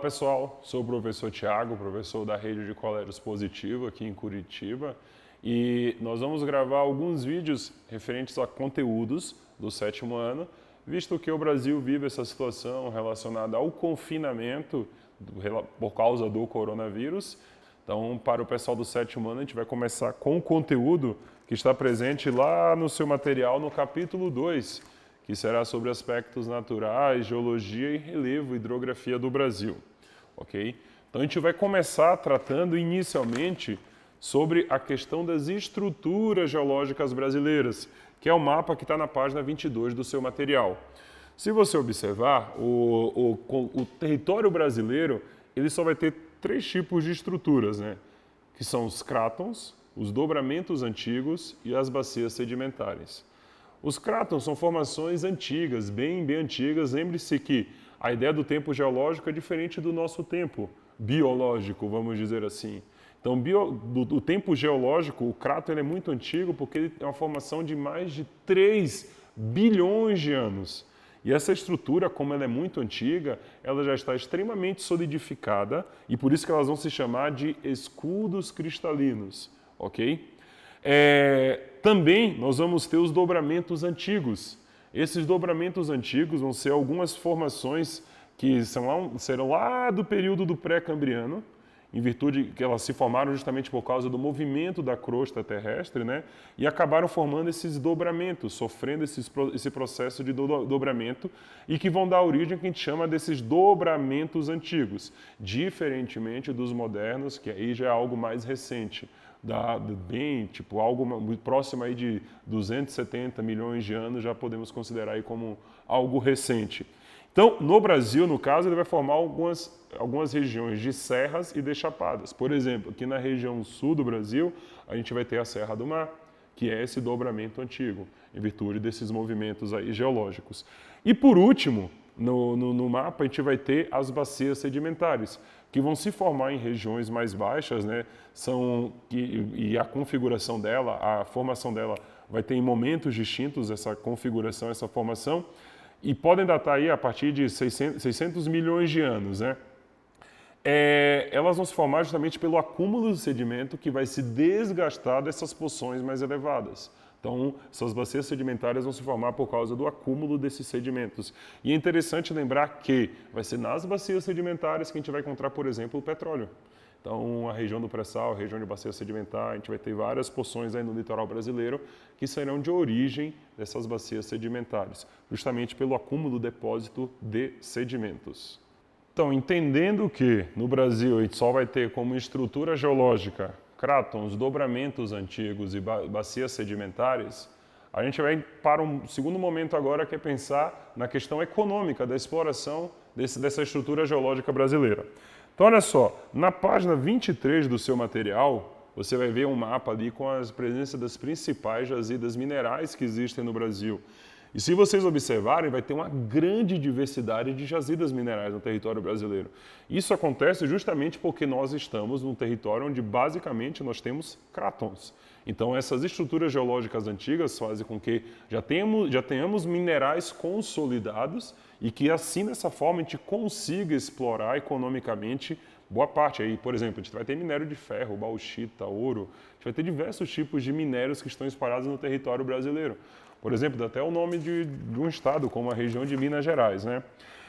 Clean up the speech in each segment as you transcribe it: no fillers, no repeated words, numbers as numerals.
pessoal, sou o professor Tiago, professor da rede de colégios Positivo aqui em Curitiba, e nós vamos gravar alguns vídeos referentes a conteúdos do 7º ano, visto que o Brasil vive essa situação relacionada ao confinamento por causa do coronavírus. Então, para o pessoal do 7º ano, a gente vai começar com o conteúdo que está presente lá no seu material no capítulo 2, que será sobre aspectos naturais, geologia e relevo, hidrografia do Brasil, ok? Então a gente vai começar tratando inicialmente sobre a questão das estruturas geológicas brasileiras, que é o mapa que está na página 22 do seu material. Se você observar, o território brasileiro ele só vai ter 3 tipos de estruturas, né? Que são os crátons, os dobramentos antigos e as bacias sedimentares. Os crátons são formações antigas, bem antigas. Lembre-se que a ideia do tempo geológico é diferente do nosso tempo biológico, vamos dizer assim. Então, do tempo geológico, o cráton é muito antigo porque ele é uma formação de mais de 3 bilhões de anos. E essa estrutura, como ela é muito antiga, ela já está extremamente solidificada e por isso que elas vão se chamar de escudos cristalinos, ok? Também nós vamos ter os dobramentos antigos. Esses dobramentos antigos vão ser algumas formações que serão lá do período do pré-cambriano, em virtude que elas se formaram justamente por causa do movimento da crosta terrestre, né? E acabaram formando esses dobramentos, sofrendo esse processo de dobramento e que vão dar origem ao que a gente chama desses dobramentos antigos, diferentemente dos modernos, que aí já é algo mais recente. Algo próximo aí de 270 milhões de anos, já podemos considerar aí como algo recente. Então, no Brasil, no caso, ele vai formar algumas regiões de serras e de chapadas. Por exemplo, aqui na região sul do Brasil, a gente vai ter a Serra do Mar, que é esse dobramento antigo, em virtude desses movimentos aí geológicos. E por último, no mapa, a gente vai ter as bacias sedimentares, que vão se formar em regiões mais baixas, né? E a configuração dela, a formação dela vai ter em momentos distintos essa configuração, essa formação, e podem datar aí a partir de 600 milhões de anos, né? Elas vão se formar justamente pelo acúmulo de sedimento que vai se desgastar dessas porções mais elevadas. Então, essas bacias sedimentares vão se formar por causa do acúmulo desses sedimentos. E é interessante lembrar que vai ser nas bacias sedimentares que a gente vai encontrar, por exemplo, o petróleo. Então, a região do pré-sal, a região de bacia sedimentar, a gente vai ter várias porções aí no litoral brasileiro que serão de origem dessas bacias sedimentares, justamente pelo acúmulo, depósito de sedimentos. Então, entendendo que no Brasil a gente só vai ter como estrutura geológica crátons, dobramentos antigos e bacias sedimentares, a gente vai para um segundo momento agora, que é pensar na questão econômica da exploração dessa estrutura geológica brasileira. Então, olha só, na página 23 do seu material, você vai ver um mapa ali com a presença das principais jazidas minerais que existem no Brasil. E se vocês observarem, vai ter uma grande diversidade de jazidas minerais no território brasileiro. Isso acontece justamente porque nós estamos num território onde basicamente nós temos crátons. Então essas estruturas geológicas antigas fazem com que já tenhamos minerais consolidados e que assim, dessa forma, a gente consiga explorar economicamente boa parte. Aí, por exemplo, a gente vai ter minério de ferro, bauxita, ouro, a gente vai ter diversos tipos de minérios que estão espalhados no território brasileiro. Por exemplo, dá até o nome de um estado, como a região de Minas Gerais, né?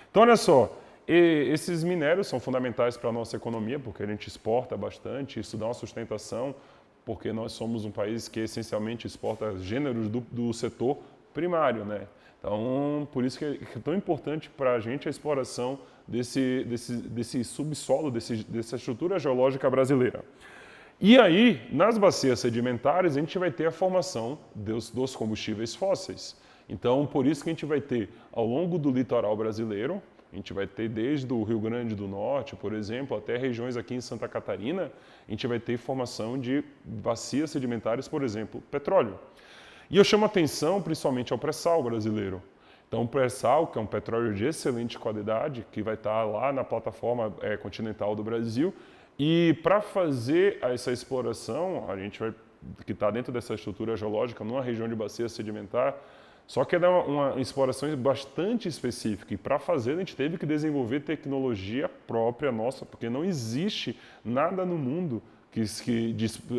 Então, olha só, esses minérios são fundamentais para a nossa economia, porque a gente exporta bastante, isso dá uma sustentação, porque nós somos um país que essencialmente exporta gêneros do setor primário, né? Então, por isso que é tão importante para a gente a exploração desse subsolo, dessa estrutura geológica brasileira. E aí, nas bacias sedimentares, a gente vai ter a formação dos combustíveis fósseis. Então, por isso que a gente vai ter, ao longo do litoral brasileiro, a gente vai ter desde o Rio Grande do Norte, por exemplo, até regiões aqui em Santa Catarina, a gente vai ter formação de bacias sedimentares, por exemplo, petróleo. E eu chamo a atenção principalmente ao pré-sal brasileiro. Então, o pré-sal, que é um petróleo de excelente qualidade, que vai estar lá na plataforma continental do Brasil. E para fazer essa exploração, a gente vai, que está dentro dessa estrutura geológica, numa região de bacia sedimentar, Só que é uma exploração bastante específica e para fazer a gente teve que desenvolver tecnologia própria nossa, porque não existe nada no mundo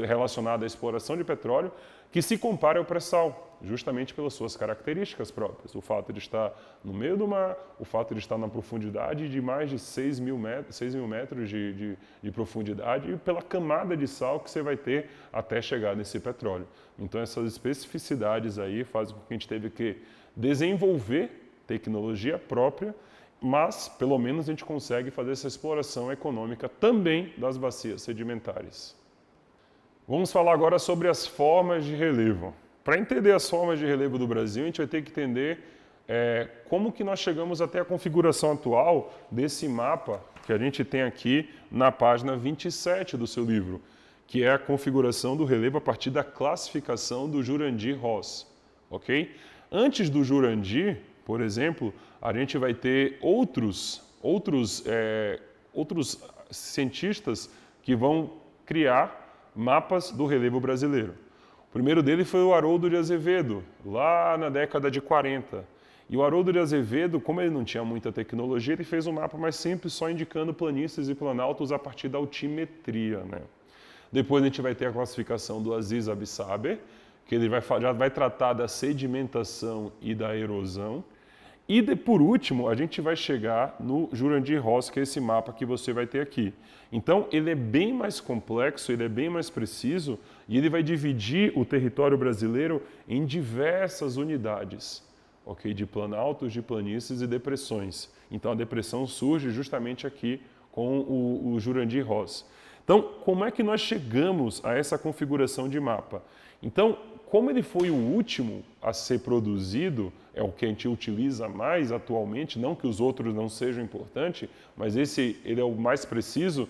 relacionado à exploração de petróleo que se compare ao pré-sal, justamente pelas suas características próprias. O fato de estar no meio do mar, o fato de estar na profundidade de mais de 6 mil metros de profundidade e pela camada de sal que você vai ter até chegar nesse petróleo. Então essas especificidades aí fazem com que a gente teve que desenvolver tecnologia própria, mas pelo menos a gente consegue fazer essa exploração econômica também das bacias sedimentares. Vamos falar agora sobre as formas de relevo. Para entender as formas de relevo do Brasil, a gente vai ter que entender como que nós chegamos até a configuração atual desse mapa que a gente tem aqui na página 27 do seu livro, que é a configuração do relevo a partir da classificação do Jurandir Ross, ok? Antes do Jurandir, por exemplo, a gente vai ter outros cientistas que vão criar mapas do relevo brasileiro. O primeiro dele foi o Haroldo de Azevedo, lá na década de 40. E o Haroldo de Azevedo, como ele não tinha muita tecnologia, ele fez um mapa mais simples, só indicando planícies e planaltos a partir da altimetria, né? Depois a gente vai ter a classificação do Aziz Absaber, que ele já vai tratar da sedimentação e da erosão. E, por último, a gente vai chegar no Jurandir Ross, que é esse mapa que você vai ter aqui. Então, ele é bem mais complexo, ele é bem mais preciso e ele vai dividir o território brasileiro em diversas unidades, ok? De planaltos, de planícies e depressões. Então, a depressão surge justamente aqui com o Jurandir Ross. Então, como é que nós chegamos a essa configuração de mapa? Então, como ele foi o último a ser produzido, é o que a gente utiliza mais atualmente, não que os outros não sejam importantes, mas ele é o mais preciso,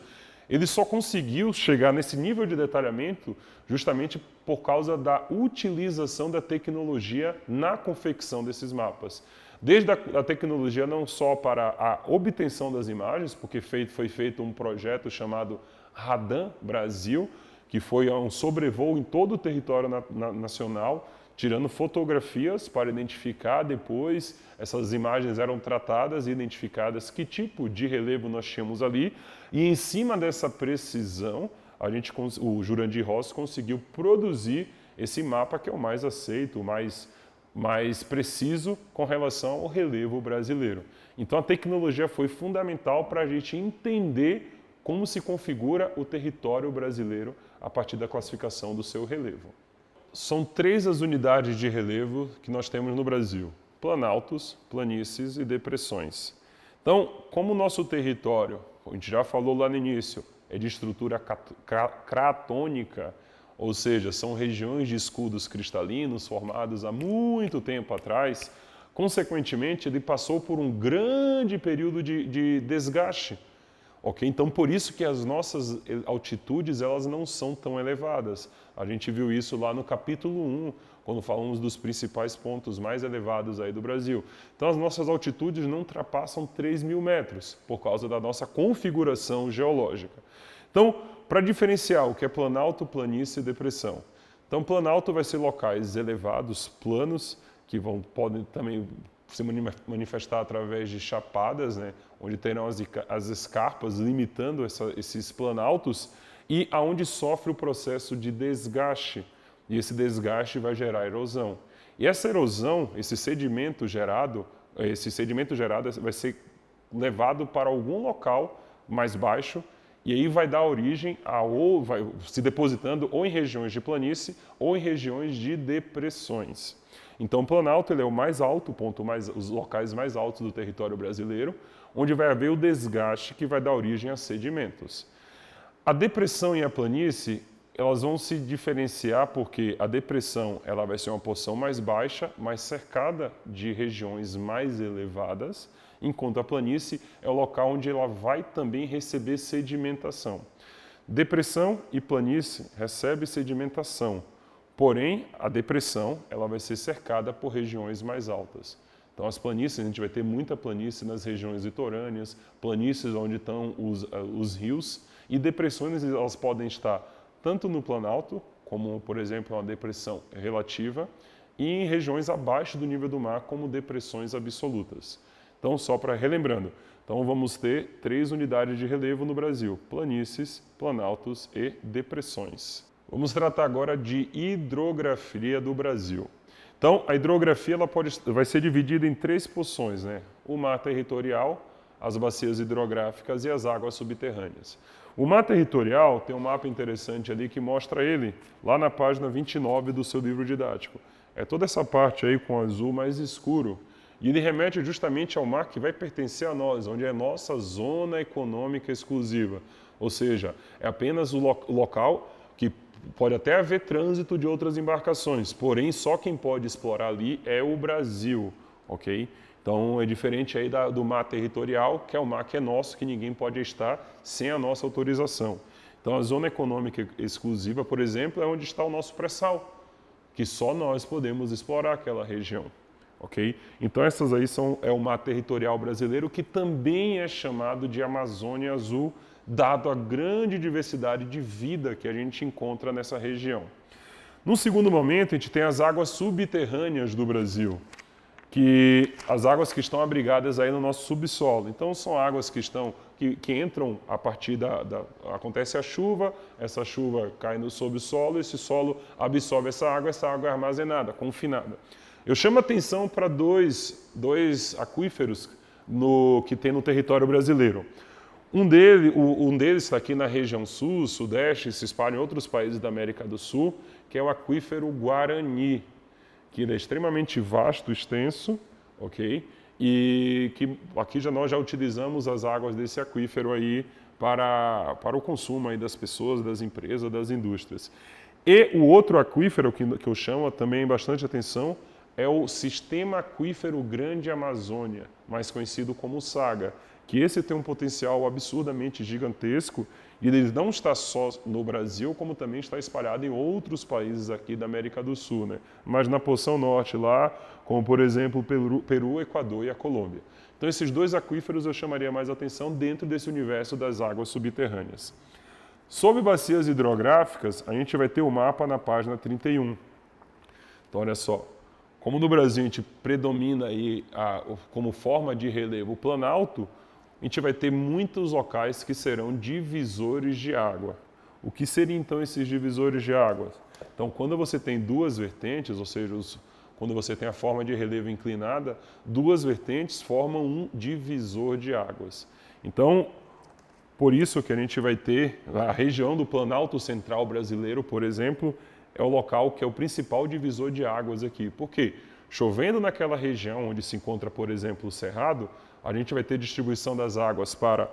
ele só conseguiu chegar nesse nível de detalhamento justamente por causa da utilização da tecnologia na confecção desses mapas. Desde a tecnologia não só para a obtenção das imagens, porque foi feito um projeto chamado Radan Brasil, que foi um sobrevoo em todo o território nacional, tirando fotografias para identificar depois, essas imagens eram tratadas e identificadas que tipo de relevo nós tínhamos ali, e em cima dessa precisão, o Jurandir Ross conseguiu produzir esse mapa que é o mais aceito, o mais preciso com relação ao relevo brasileiro. Então a tecnologia foi fundamental para a gente entender como se configura o território brasileiro a partir da classificação do seu relevo. São 3 as unidades de relevo que nós temos no Brasil: planaltos, planícies e depressões. Então, como o nosso território, a gente já falou lá no início, é de estrutura cratônica, ou seja, são regiões de escudos cristalinos formados há muito tempo atrás, consequentemente, ele passou por um grande período de desgaste. Okay? Então, por isso que as nossas altitudes elas não são tão elevadas. A gente viu isso lá no capítulo 1, quando falamos dos principais pontos mais elevados aí do Brasil. Então, as nossas altitudes não ultrapassam 3.000 metros, por causa da nossa configuração geológica. Então, para diferenciar o que é planalto, planície e depressão. Então, planalto vai ser locais elevados, planos, que podem também se manifestar através de chapadas, né, onde terão as escarpas limitando esses planaltos e aonde sofre o processo de desgaste. E esse desgaste vai gerar erosão. E essa erosão, esse sedimento gerado vai ser levado para algum local mais baixo e aí vai dar origem vai se depositando ou em regiões de planície ou em regiões de depressões. Então, o planalto ele é o mais alto, os locais mais altos do território brasileiro, onde vai haver o desgaste que vai dar origem a sedimentos. A depressão e a planície, elas vão se diferenciar porque a depressão ela vai ser uma porção mais baixa, mas cercada de regiões mais elevadas, enquanto a planície é o local onde ela vai também receber sedimentação. Depressão e planície recebem sedimentação. Porém, a depressão ela vai ser cercada por regiões mais altas. Então, as planícies, a gente vai ter muita planície nas regiões litorâneas, planícies onde estão os rios, e depressões elas podem estar tanto no planalto, como, por exemplo, uma depressão relativa, e em regiões abaixo do nível do mar, como depressões absolutas. Então, só para relembrando, então vamos ter 3 unidades de relevo no Brasil: planícies, planaltos e depressões. Vamos tratar agora de hidrografia do Brasil. Então, a hidrografia vai ser dividida em 3 porções, né? O mar territorial, as bacias hidrográficas e as águas subterrâneas. O mar territorial tem um mapa interessante ali que mostra ele lá na página 29 do seu livro didático. É toda essa parte aí com azul mais escuro. E ele remete justamente ao mar que vai pertencer a nós, onde é nossa zona econômica exclusiva. Ou seja, é apenas o local que pode até haver trânsito de outras embarcações, porém só quem pode explorar ali é o Brasil, ok? Então é diferente aí do mar territorial, que é o mar que é nosso, que ninguém pode estar sem a nossa autorização. Então a zona econômica exclusiva, por exemplo, é onde está o nosso pré-sal, que só nós podemos explorar aquela região, ok? Então essas aí é o mar territorial brasileiro, que também é chamado de Amazônia Azul, dado a grande diversidade de vida que a gente encontra nessa região. No segundo momento, a gente tem as águas subterrâneas do Brasil, que as águas que estão abrigadas aí no nosso subsolo. Então são águas que entram a partir acontece a chuva, essa chuva cai no subsolo, esse solo absorve essa água é armazenada, confinada. Eu chamo a atenção para dois aquíferos que tem no território brasileiro. Um deles está aqui na região sul, sudeste, se espalha em outros países da América do Sul, que é o aquífero Guarani, que ele é extremamente vasto, extenso, ok? E que aqui nós já utilizamos as águas desse aquífero aí para o consumo aí das pessoas, das empresas, das indústrias. E o outro aquífero que eu chamo também bastante atenção é o Sistema Aquífero Grande Amazônia, mais conhecido como SAGA, que esse tem um potencial absurdamente gigantesco e ele não está só no Brasil, como também está espalhado em outros países aqui da América do Sul, né? Mas na porção norte lá, como por exemplo o Peru, o Equador e a Colômbia. Então esses 2 aquíferos eu chamaria mais atenção dentro desse universo das águas subterrâneas. Sobre bacias hidrográficas, a gente vai ter o mapa na página 31. Então olha só, como no Brasil a gente predomina aí como forma de relevo o planalto, a gente vai ter muitos locais que serão divisores de água. O que seriam então esses divisores de água? Então, quando você tem 2 vertentes, ou seja, quando você tem a forma de relevo inclinada, 2 vertentes formam um divisor de águas. Então, por isso que a gente vai ter a região do Planalto Central brasileiro, por exemplo, é o local que é o principal divisor de águas aqui. Por quê? Chovendo naquela região onde se encontra, por exemplo, o Cerrado, a gente vai ter distribuição das águas para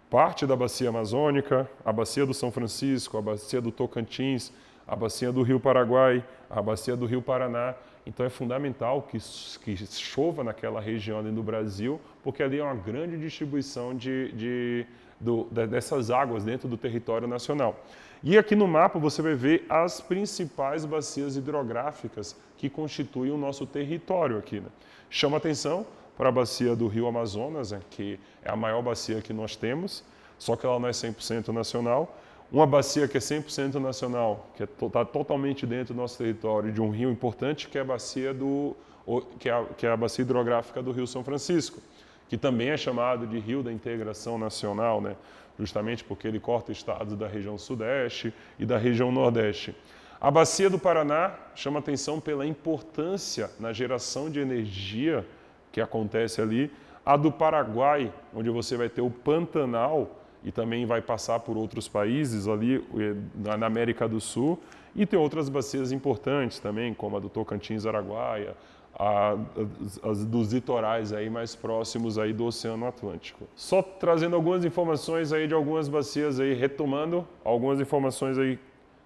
parte da bacia amazônica, a bacia do São Francisco, a bacia do Tocantins, a bacia do Rio Paraguai, a bacia do Rio Paraná. Então é fundamental que chova naquela região ali do Brasil, porque ali é uma grande distribuição dessas águas dentro do território nacional. E aqui no mapa você vai ver as principais bacias hidrográficas que constituem o nosso território aqui, né? Chama atenção para a bacia do Rio Amazonas, né, que é a maior bacia que nós temos, só que ela não é 100% nacional. Uma bacia que é 100% nacional, que está totalmente dentro do nosso território, de um rio importante, que é a bacia hidrográfica do Rio São Francisco, que também é chamado de Rio da Integração Nacional, né, justamente porque ele corta estados da região sudeste e da região nordeste. A bacia do Paraná chama atenção pela importância na geração de energia que acontece ali. A do Paraguai, onde você vai ter o Pantanal e também vai passar por outros países ali na América do Sul. E tem outras bacias importantes também, como a do Tocantins, Araguaia, as dos litorais aí mais próximos aí do Oceano Atlântico. Só trazendo algumas informações aí de algumas bacias aí, retomando algumas informações aí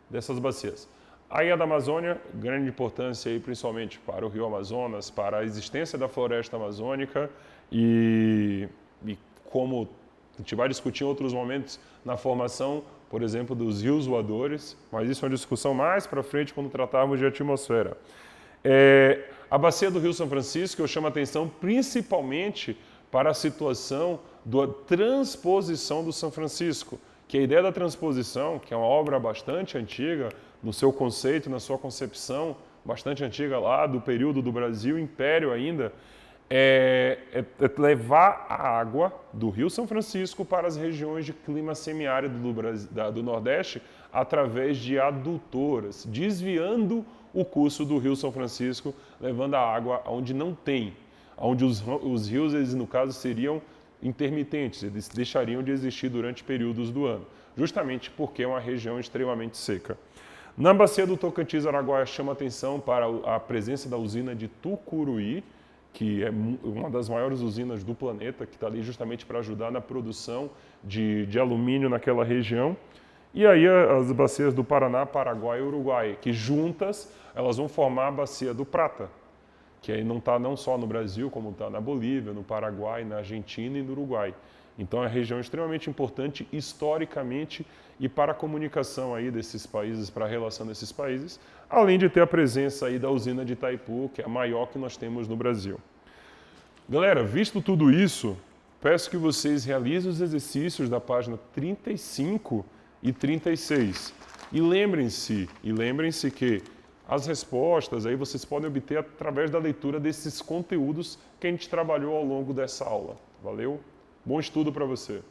dessas bacias. Aí a da Amazônia, grande importância aí principalmente para o Rio Amazonas, para a existência da floresta amazônica e como a gente vai discutir em outros momentos na formação, por exemplo, dos rios voadores, mas isso é uma discussão mais para frente quando tratarmos de atmosfera. A bacia do Rio São Francisco eu chamo a atenção principalmente para a situação da transposição do São Francisco, que a ideia da transposição, que é uma obra bastante antiga, no seu conceito, na sua concepção, bastante antiga lá, do período do Brasil, Império ainda, é levar a água do Rio São Francisco para as regiões de clima semiárido do Nordeste através de adutoras, desviando o curso do Rio São Francisco, levando a água onde não tem, onde os rios, eles, no caso, seriam intermitentes, eles deixariam de existir durante períodos do ano, justamente porque é uma região extremamente seca. Na bacia do Tocantins-Araguaia chama atenção para a presença da usina de Tucuruí, que é uma das maiores usinas do planeta, que está ali justamente para ajudar na produção de alumínio naquela região. E aí as bacias do Paraná, Paraguai e Uruguai, que juntas elas vão formar a bacia do Prata, que aí não está não só no Brasil, como está na Bolívia, no Paraguai, na Argentina e no Uruguai. Então é uma região extremamente importante historicamente e para a comunicação aí desses países, para a relação desses países, além de ter a presença aí da usina de Itaipu, que é a maior que nós temos no Brasil. Galera, visto tudo isso, peço que vocês realizem os exercícios da página 35 e 36. E lembrem-se que as respostas aí vocês podem obter através da leitura desses conteúdos que a gente trabalhou ao longo dessa aula. Valeu? Bom estudo para você!